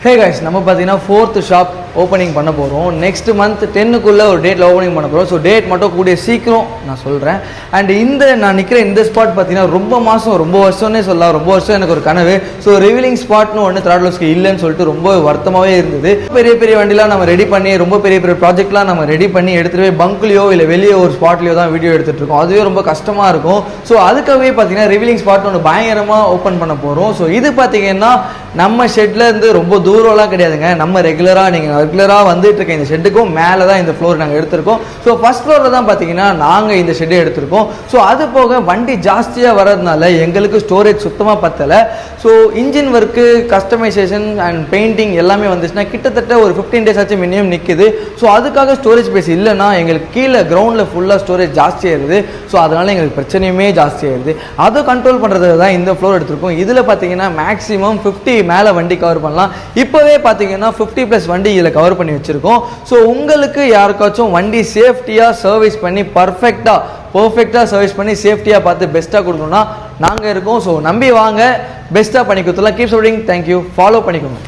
Hey guys, நம்ம பார்த்தீங்கன்னா 4th shop opening பண்ண போகிறோம். நெக்ஸ்ட் மந்த் 10க்குள்ளே ஒரு டேட்டில் ஓப்பனிங் பண்ண போகிறோம். ஸோ டேட் மட்டும் கூடிய சீக்கிரம் நான் சொல்கிறேன். அண்ட் நான் நிற்கிற இந்த ஸ்பாட் பார்த்தீங்கன்னா ரொம்ப வருஷம்னே சொல்லலாம். ரொம்ப வருஷம் எனக்கு ஒரு கனவு. ஸோ ரிவீலிங் ஸ்பாட்னு ஒன்று த்ராட்லோஸ்க்கு இல்லைன்னு சொல்லிட்டு ரொம்ப வருத்தமாகவே இருந்தது. பெரிய வண்டிலாம் நம்ம ரெடி பண்ணி ரொம்ப பெரிய ப்ராஜெக்ட்லாம் நம்ம ரெடி பண்ணி எடுத்துகிட்டு போய் பங்க்லையோ இல்லை வெளியே ஒரு ஸ்பாட்லையோ தான் வீடியோ எடுத்துகிட்டு இருக்கோம். அதுவே ரொம்ப கஷ்டமாக இருக்கும். ஸோ அதுக்காகவே பார்த்தீங்கன்னா ரிவீலிங் ஸ்பாட் ஒன்று பயங்கரமாக ஓப்பன் பண்ண போகிறோம். ஸோ இது பார்த்தீங்கன்னா நம்ம ஷெட்டில் இருந்து ரொம்ப தூரம்லாம் கிடையாதுங்க. நம்ம ரெகுலராக வந்துட்டு இருக்க இந்த ஷெட்டுக்கும் மேலே தான் இந்த ஃப்ளோர் நாங்கள் எடுத்திருக்கோம். ஸோ ஃபர்ஸ்ட் ஃப்ளோரில் தான் பார்த்தீங்கன்னா நாங்கள் இந்த ஷெட்டை எடுத்திருக்கோம். ஸோ அது போக வண்டி ஜாஸ்தியாக வர்றதுனால எங்களுக்கு ஸ்டோரேஜ் சுத்தமாக பத்தலை. So engine work, customisation and painting எல்லாமே வந்துச்சுன்னா கிட்டத்தட்ட ஒரு 15 days ஆச்சு மினிமம் நிற்குது. ஸோ அதுக்காக ஸ்டோரேஜ் ஸ்பேஸ் இல்லைன்னா எங்களுக்கு கீழே கிரவுண்டில் ஃபுல்லாக ஸ்டோரேஜ் ஜாஸ்தியாகிடுது. ஸோ அதனால் எங்களுக்கு பிரச்சனையுமே ஜாஸ்தியாகிடுது. அதை கண்ட்ரோல் பண்ணுறதுக்கு தான் இந்த ஃப்ளோர் எடுத்திருக்கோம். இதில் பார்த்தீங்கன்னா மேக்ஸிமம் 50 மேலே வண்டி கவர் பண்ணலாம். இப்போவே பார்த்தீங்கன்னா 50+ வண்டி இதில் கவர் பண்ணி வச்சுருக்கோம். ஸோ உங்களுக்கு யாருக்காச்சும் வண்டி சேஃப்டியாக சர்வீஸ் பண்ணி பர்ஃபெக்டாக சர்வீஸ் பண்ணி சேஃப்டியாக பார்த்து பெஸ்ட்டாக கொடுக்கணும்னா நாங்கள் இருக்கோம். ஸோ நம்பி வாங்க, பெஸ்ட்டாக பண்ணி கொடுத்துலாம். Keep supporting. தேங்க்யூ. ஃபாலோ பண்ணிக்கோங்க.